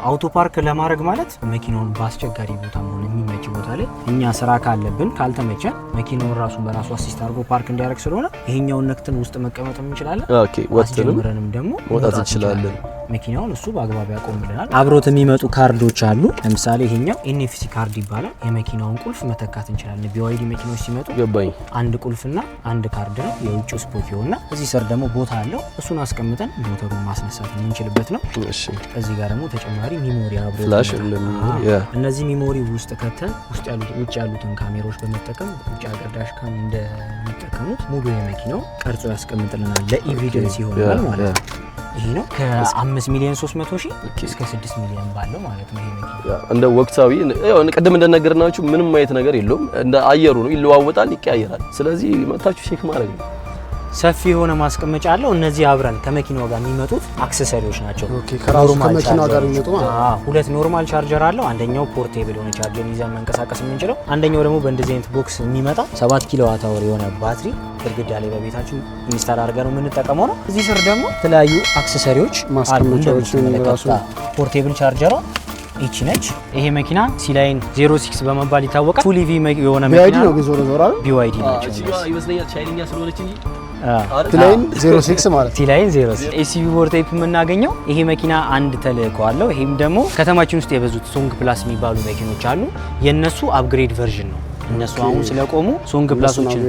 አውቶ ፓርክ ለማድረግ ማለት መኪናውን በአስቸጋሪ ቦታ ሆነ የሚመች ቦታ ላይ እኛ ስራ ካለብን ካልተመቸን መኪናውን ራሱ በራሱ አሲስት አድርጎ ፓርክ እንዲያደርግ ስለሆነ ይሄኛውን ነክተን ውስጥ መቀመጥ እንችላለን። ኦኬ ወጥተንም ደግሞ መውጣት እንችላለን። መኪናውን እሱ በአግባብ ያቆምልናል። አብሮት የሚመጡ ካርዶች አሉ። ለምሳሌ ይሄኛው NFC ካርድ ይባላል። የመኪናውን ቁልፍ መተካት እንችላለን። BYD መኪናዎች ሲመጡ ገባኝ አንድ ቁልፍና አንድ ካርድ ነው። የውጭው ስፖኪዮና እዚህ ስር ደግሞ ቦታ አለው። እሱን አስቀምጠን ሞተሩን ማስነሳት የምንችልበት ነው። እሺ እዚህ ጋር ደግሞ ተጨማሪ ሚሞሪ አብሮ ፍላሽ እነዚህ ሚሞሪ ውስጥ ከተን ውጭ ያሉትን ካሜራዎች በመጠቀም ውጭ ሀገር ዳሽካም እንደሚጠቀሙት ሙሉ የመኪናው ቀርጾ ያስቀምጥልናል። ለኤቪደንስ ይሆናል ማለት ነው። ይሄ ነው ከ5 ሚሊዮን 300 ሺህ እስከ 6 ሚሊዮን ባለው ማለት ነው። ይሄ መኪና እንደ ወቅታዊ ያው ቅድም እንደነገርናችሁ ምንም አይነት ነገር የለውም። እንደ አየሩ ነው፣ ይለዋወጣል፣ ይቀያየራል። ስለዚህ መታችሁ ቼክ ማድረግ ነው። ሰፊ የሆነ ማስቀመጫ አለው። እነዚህ አብረን ከመኪናው ጋር የሚመጡት አክሰሰሪዎች ናቸው። ኦኬ ከራሱ ከመኪናው ጋር የሚመጡ ማለት ነው። ሁለት ኖርማል ቻርጀር አለው። አንደኛው ፖርቴብል የሆነ ቻርጀር ይዘን መንቀሳቀስ የምንችለው፣ አንደኛው ደግሞ በእንደዚህ አይነት ቦክስ የሚመጣ 7 ኪሎዋት አወር የሆነ ባትሪ ግድግዳ ላይ በቤታችን ኢንስታል አድርገን ነው የምንጠቀመው ነው። እዚህ ስር ደግሞ የተለያዩ አክሰሰሪዎች ማስቀመጫዎች ራሱ ፖርቴብል ቻርጀሯ ይቺ ነች። ይሄ መኪና ሲላይን 06 በመባል ይታወቃል። ፉል ኢቪ የሆነ መኪና ነው። ግን ዞሮ ዞሮ BYD ናቸው። ይመስለኛል ቻይኒኛ ስለሆነች እንጂ ሲላይን 06 ማለት ሲላይን 06 SUV ቦዲ ታይፕ የምናገኘው ይሄ መኪና አንድ ተልእኮ አለው። ይሄም ደግሞ ከተማችን ውስጥ የበዙት ሶንግ ፕላስ የሚባሉ መኪኖች አሉ። የነሱ አፕግሬድ ቨርዥን ነው። እነሱ አሁን ስለቆሙ ሶንግ ፕላሶችን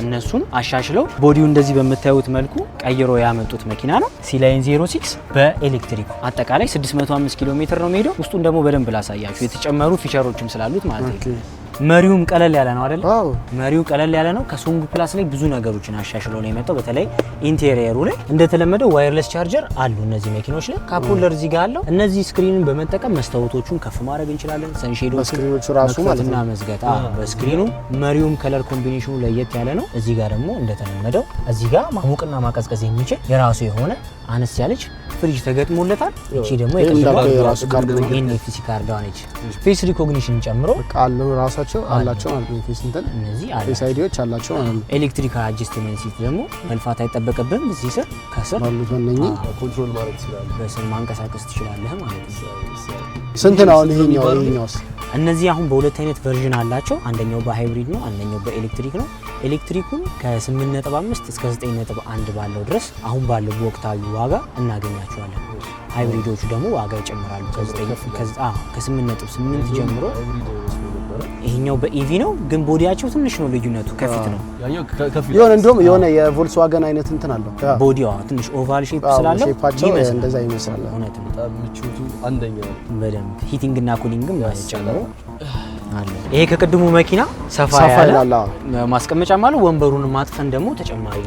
እነሱን አሻሽለው ቦዲው እንደዚህ በምታዩት መልኩ ቀይሮ ያመጡት መኪና ነው። ሲላይን 06 በኤሌክትሪክ አጠቃላይ 605 ኪሎ ሜትር ነው የሚሄደው። ውስጡን ደግሞ በደንብ ላሳያችሁ የተጨመሩ ፊቸሮችም ስላሉት ማለት ነው። መሪውም ቀለል ያለ ነው አይደል? አዎ መሪው ቀለል ያለ ነው። ከሶንግ ፕላስ ላይ ብዙ ነገሮችን አሻሽሎ ነው የመጣው። በተለይ ኢንቴሪየሩ ላይ እንደተለመደው ዋየርለስ ቻርጀር አሉ እነዚህ መኪኖች ላይ። ካፕ ሆልደር እዚህ ጋር አለው። እነዚህ ስክሪንን በመጠቀም መስታወቶቹን ከፍ ማድረግ እንችላለን። ሰንሼዶቹ ስክሪኖቹ ራሱ ማለት ነው መዝጋት። በስክሪኑ መሪውም ከለር ኮምቢኔሽኑ ለየት ያለ ነው። እዚህ ጋር ደግሞ እንደተለመደው እዚህ ጋር ማሞቅና ማቀዝቀዝ የሚችል የራሱ የሆነ አነስ ያለች ፍሪጅ ተገጥሞለታል። እቺ ደግሞ የራሱ ካርድ ነው NFC ካርድ ነች። ፌስ ሪኮግኒሽን ጨምሮ ቃሉ ራሳቸው አላቸው ማለት ነው። ፌስ እንትን እነዚህ ፌስ አይዲዎች አላቸው ማለት ነው። ኤሌክትሪካል አድጀስትመንት ሲት ደግሞ መልፋት አይጠበቅብን። እዚህ ስር ከስር ባሉት በእነኚህ ኮንትሮል ማድረግ ትችላለህ። በስር ማንቀሳቀስ ትችላለህ ማለት ነው። ስንት ነው አሁን ይሄኛውስ? እነዚህ አሁን በሁለት አይነት ቨርዥን አላቸው። አንደኛው በሃይብሪድ ነው፣ አንደኛው በኤሌክትሪክ ነው። ኤሌክትሪኩን ከ8.5 እስከ 9.1 ባለው ድረስ አሁን ባለው ወቅታዊ ዋጋ እናገኛቸዋለን። ሃይብሪዶቹ ደግሞ ዋጋ ይጨምራሉ ከ8.8 ጀምሮ። ይሄኛው በኢቪ ነው ግን ቦዲያቸው ትንሽ ነው ልዩነቱ ከፊት ነው። ያኛው ከፊት የሆነ እንደውም የሆነ የቮልክስዋገን አይነት እንትን አለው። ቦዲዋ ትንሽ ኦቫል ሼፕ ስላለው ይመስላል እንደዛ ይመስላል። እውነት ነው። በጣም ምቹቱ አንደኛ ነው። በደንብ ሂቲንግ እና ኩሊንግም ጨምሮ አለ። ይሄ ከቅድሙ መኪና ሰፋ ያለ ማስቀመጫም አለው። ወንበሩን ማጥፈን ደግሞ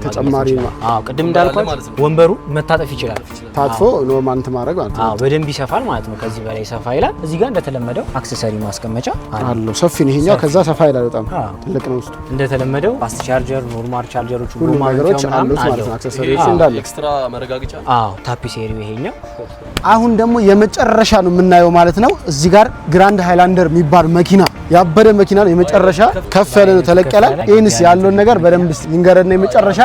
ተጨማሪ ነው። አዎ ቅድም እንዳልኳችሁ ወንበሩ መታጠፍ ይችላል። ታጥፎ ኖርማል እንትን ማድረግ ማለት ነው። አዎ በደንብ ይሰፋል ማለት ነው። ከዚህ በላይ ሰፋ ይላል። እዚህ ጋር እንደተለመደው አክሰሰሪ ማስቀመጫ አለው። ሰፊ ነው ይሄኛው፣ ከዛ ሰፋ ይላል። በጣም ትልቅ ነው ውስጡ። እንደተለመደው ፋስት ቻርጀር፣ ኖርማል ቻርጀሮች ሁሉ ነገሮች አሉት ማለት ነው። አክሰሰሪዎች እንዳለ ኤክስትራ መረጋገጫ። አዎ ታፒሴሪው ይሄኛው። አሁን ደግሞ የመጨረሻ ነው የምናየው ማለት ነው። እዚህ ጋር ግራንድ ሃይላንደር የሚባል መኪና ያበደ መኪና ነው። የመጨረሻ ከፍ ያለ ነው፣ ተለቀለ። ይሄንስ ያለውን ነገር በደንብ ይንገረና የመጨረሻ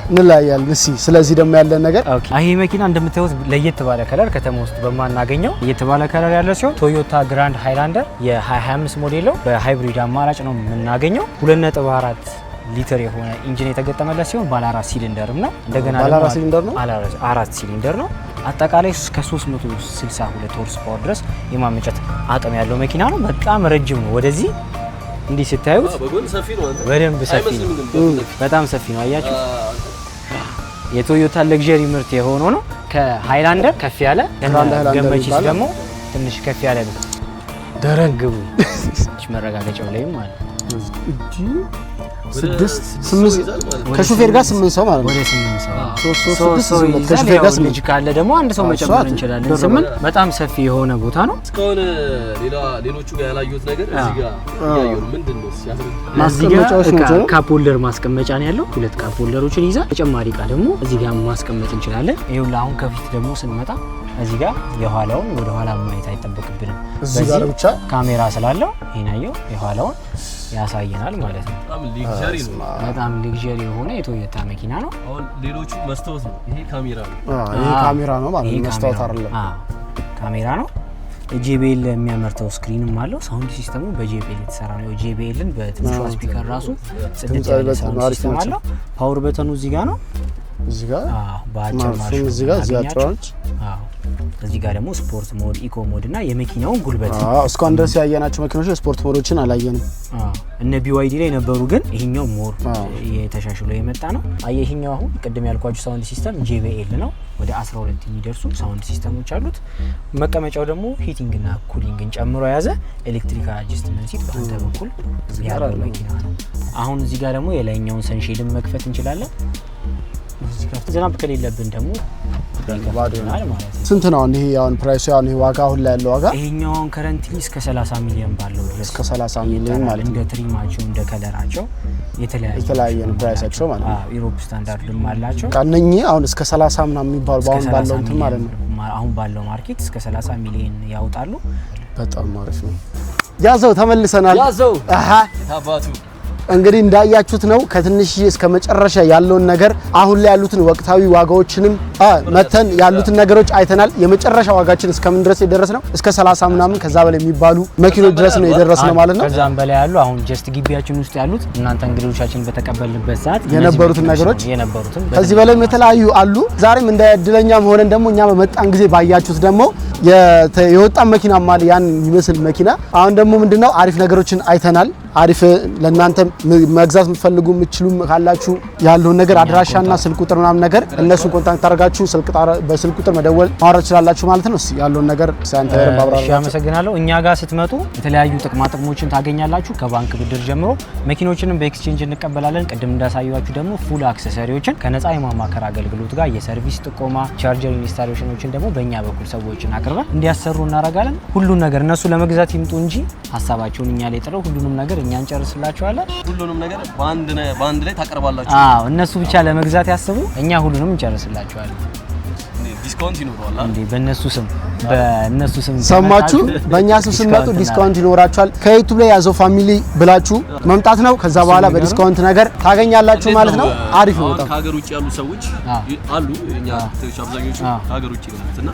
እንለያያለን። እሺ ስለዚህ ደግሞ ያለን ነገር ኦኬ። ይሄ መኪና እንደምታዩት ለየት ባለ ከለር ከተማ ውስጥ በማናገኘው ለየት ባለ ከለር ያለ ሲሆን ቶዮታ ግራንድ ሃይላንደር የ2025 ሞዴል ነው። በሃይብሪድ አማራጭ ነው የምናገኘው። 2.4 ሊትር የሆነ ኢንጂን የተገጠመለት ሲሆን ባለ 4 ሲሊንደርም ነው። እንደገና ባለ 4 ሲሊንደር ነው። 4 ሲሊንደር ነው። አጠቃላይ እስከ 362 ሆርስ ፓወር ድረስ የማመንጨት አቅም ያለው መኪና ነው። በጣም ረጅም ነው። ወደዚህ እንዲህ ስታዩት በጎን ሰፊ ነው። አንተ በደንብ ሰፊ ነው። በጣም ሰፊ ነው። አያችሁ የቶዮታ ለግዠሪ ምርት የሆነው ነው። ከሃይላንደር ከፍ ያለ ገመቺስ ደግሞ ትንሽ ከፍ ያለ ነው። ደረግቡ መረጋገጫው ላይም ማለት ነው። 8 ከሹፌር ጋር 8 ሰው ማለት ነው። ወደ 8 ሰው ከሹፌር ጋር 8 ልጅ ካለ ደግሞ አንድ ሰው መጨመር እንችላለን። 8 በጣም ሰፊ የሆነ ቦታ ነው። እስካሁን ሌሎቹ ጋር ያላየሁት ነገር እዚህ ጋር ያየው ምንድነው? ማስቀመጫዎች ናቸው። ካፕ ሆልደር ማስቀመጫ ነው ያለው። 2 ካፕ ሆልደሮችን ይዛ ተጨማሪ እቃ ደግሞ እዚህ ጋር ማስቀመጥ እንችላለን። ይኸውልህ አሁን ከፊት ደግሞ ስንመጣ እዚህ ጋር የኋላውን ወደ ኋላ ማየት አይጠበቅብንም። እዚህ ጋር ብቻ ካሜራ ስላለው ይሄናየው የኋላውን ያሳየናል ማለት ነው። በጣም ሌግዠሪ ነው። በጣም ሌግዠሪ የሆነ የቶዮታ መኪና ነው። አሁን ሌሎቹ መስታወት ነው፣ ይሄ ካሜራ ነው። ይሄ ካሜራ ነው ማለት ነው። መስታወት አይደለም። ካሜራ ነው። JBL የሚያመርተው ስክሪንም አለው። ሳውንድ ሲስተሙ በJBL የተሰራ ነው። JBLን በትንሿ ስፒከር ራሱ ጽድት ያለ ሳውንድ ሲስተም አለው። ፓወር በተኑ እዚህ ጋር ነው። እዚህ ጋር በአጭር ማርሽ እዚህ ጋር ጫንች። እዚህ ጋር ደግሞ ስፖርት ሞድ፣ ኢኮ ሞድ እና የመኪናውን ጉልበት እስካሁን ድረስ ያየናቸው መኪኖች ስፖርት ሞዶችን አላየንም። እነ BYD ላይ ነበሩ፣ ግን ይሄኛው ሞር የተሻሽሎ የመጣ ነው። ይሄኛው አሁን ቅድም ያልኳችሁ ሳውንድ ሲስተም JBL ነው። ወደ 12 የሚደርሱ ሳውንድ ሲስተሞች አሉት። መቀመጫው ደግሞ ሂቲንግ እና ኩሊንግን ጨምሮ የያዘ ኤሌክትሪካል አድጀስትመንት ሲት በአንተ በኩል ያለው መኪና ነው። አሁን እዚህ ጋር ደግሞ የላይኛውን ሰንሼድን መክፈት እንችላለን። እዚህ ጋር ዝናብ ከሌለብን ደግሞ ይከፍተናል ማለት ነው። ስንት ነው ይሄ አሁን ፕራይሱ? አሁን ይሄ ዋጋ አሁን ላይ ያለው ዋጋ ይሄኛው ከረንትሊ እስከ 30 ሚሊዮን ባለው ድረስ እስከ 30 ሚሊዮን ማለት ነው። እንደ ትሪማቸው እንደ ከለራቸው የተለያየ ነው ፕራይሳቸው ማለት ነው። ዩሮፕ ስታንዳርድም አላቸው። ከነኚህ አሁን እስከ 30 ምናምን የሚባሉ አሁን ባለው እንትን ማለት ነው። አሁን ባለው ማርኬት እስከ 30 ሚሊዮን ያወጣሉ። በጣም አሪፍ ነው። ያዘው ተመልሰናል። ያዘው ታባቱ እንግዲህ እንዳያችሁት ነው ከትንሽ እስከ መጨረሻ ያለውን ነገር አሁን ላይ ያሉትን ወቅታዊ ዋጋዎችንም መተን ያሉትን ነገሮች አይተናል። የመጨረሻ ዋጋችን እስከምን ድረስ የደረስነው እስከ 30 ምናምን ከዛ በላይ የሚባሉ መኪኖች ድረስ ነው የደረስነው ማለት ነው። ከዛም በላይ ያሉ አሁን ጀስት ግቢያችን ውስጥ ያሉት እናንተ እንግዶቻችን በተቀበልንበት ሰዓት የነበሩትን ነገሮች ከዚህ በላይ የተለያዩ አሉ። ዛሬም እንደ እድለኛም ሆነን ደግሞ እኛ በመጣን ጊዜ ባያችሁት ደግሞ የወጣን መኪና ማለት ያን የሚመስል መኪና አሁን ደግሞ ምንድነው አሪፍ ነገሮችን አይተናል። አሪፍ ለእናንተ መግዛት የምትፈልጉ የምትችሉ ካላችሁ ያለውን ነገር አድራሻና ስልክ ቁጥር ምናምን ነገር እነሱን ኮንታክት ታደርጋችሁ ከፈለጋችሁ በስልክ ቁጥር መደወል ማውራት ትችላላችሁ ማለት ነው። እስኪ ያለውን ነገር ሳንተ ባብራራ። እሺ አመሰግናለሁ። እኛ ጋር ስትመጡ የተለያዩ ጥቅማ ጥቅሞችን ታገኛላችሁ። ከባንክ ብድር ጀምሮ መኪኖችንም በኤክስቼንጅ እንቀበላለን። ቅድም እንዳሳያችሁ ደግሞ ፉል አክሰሰሪዎችን ከነፃ የማማከር አገልግሎት ጋር የሰርቪስ ጥቆማ፣ ቻርጀር ኢንስታሌሽኖችን ደግሞ በእኛ በኩል ሰዎችን አቅርበን እንዲያሰሩ እናደርጋለን። ሁሉን ነገር እነሱ ለመግዛት ይምጡ እንጂ ሀሳባቸውን እኛ ላይ ጥረው ሁሉንም ነገር እኛ እንጨርስላቸዋለን። ሁሉንም ነገር በአንድ ላይ ታቀርባላችሁ? አዎ እነሱ ብቻ ለመግዛት ያስቡ፣ እኛ ሁሉንም እንጨርስላቸዋለን። ዲስካውንት ይኖረዋል እንዴ? በእነሱ ስም ሰማችሁ? በእኛ ስም ስንመጡ ዲስካውንት ይኖራችኋል። ከዩቲዩብ ላይ ያዘው ፋሚሊ ብላችሁ መምጣት ነው። ከዛ በኋላ በዲስካውንት ነገር ታገኛላችሁ ማለት ነው። አሪፍ ነው በጣም። ከሀገር ውጭ ያሉ ሰዎች አሉ፣ እኛ አብዛኞቹ ከሀገር ውጭ ያሉትና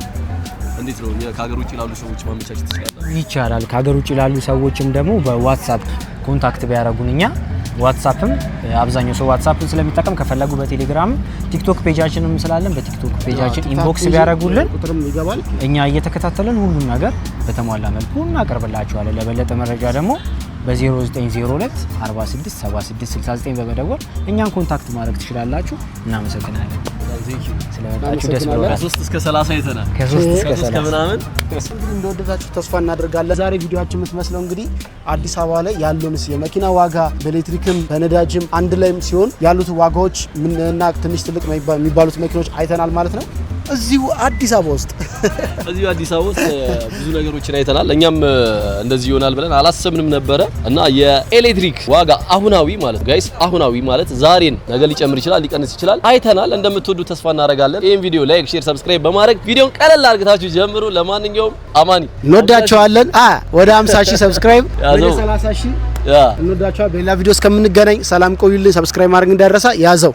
እንዴት ነው ከሀገር ውጭ ላሉ ሰዎች ማመቻቸት ይቻላል? ከሀገር ውጭ ላሉ ሰዎችም ደግሞ በዋትስአፕ ኮንታክት ቢያደርጉን እኛ ዋትስአፕም አብዛኛው ሰው ዋትስአፕን ስለሚጠቀም ከፈለጉ በቴሌግራም ቲክቶክ ፔጃችንም ስላለን በቲክቶክ ፔጃችን ኢንቦክስ ቢያደርጉልን እኛ እየተከታተልን ሁሉን ነገር በተሟላ መልኩ እናቀርብላችኋለን። ለበለጠ መረጃ ደግሞ በ0902 46 76 69 በመደወል እኛን ኮንታክት ማድረግ ትችላላችሁ። እናመሰግናለን ስለመጣችሁ። ደስ ብሎናል። ከ3 እስከ 30 አይተናል። ከ3 እስከ ምናምን እንደወደዳችሁ ተስፋ እናደርጋለን። ዛሬ ቪዲዮአችን የምትመስለው እንግዲህ አዲስ አበባ ላይ ያሉንስ የመኪና ዋጋ በኤሌክትሪክም በነዳጅም አንድ ላይም ሲሆን ያሉት ዋጋዎች ምንና ትንሽ ትልቅ የሚባሉት መኪኖች አይተናል ማለት ነው። እዚሁ አዲስ አበባ ውስጥ ብዙ ነገሮችን አይተናል። እኛም እንደዚህ ይሆናል ብለን አላሰብንም ነበረ እና የኤሌክትሪክ ዋጋ አሁናዊ ማለት ጋይስ፣ አሁናዊ ማለት ዛሬን ነገ ሊጨምር ይችላል፣ ሊቀንስ ይችላል። አይተናል። እንደምትወዱ ተስፋ እናደርጋለን። ይሄን ቪዲዮ ላይክ፣ ሼር፣ ሰብስክራይብ በማድረግ ቪዲዮን ቀለል አድርጋችሁ ጀምሩ። ለማንኛውም አማኒ እንወዳቸዋለን። ወደ 50,000 ሰብስክራይብ ወደ 30,000 እንወዳቸዋለን። በሌላ ቪዲዮ እስከምንገናኝ ሰላም ቆዩልን። ሰብስክራይብ ማድረግ እንዳይረሳ። ያዘው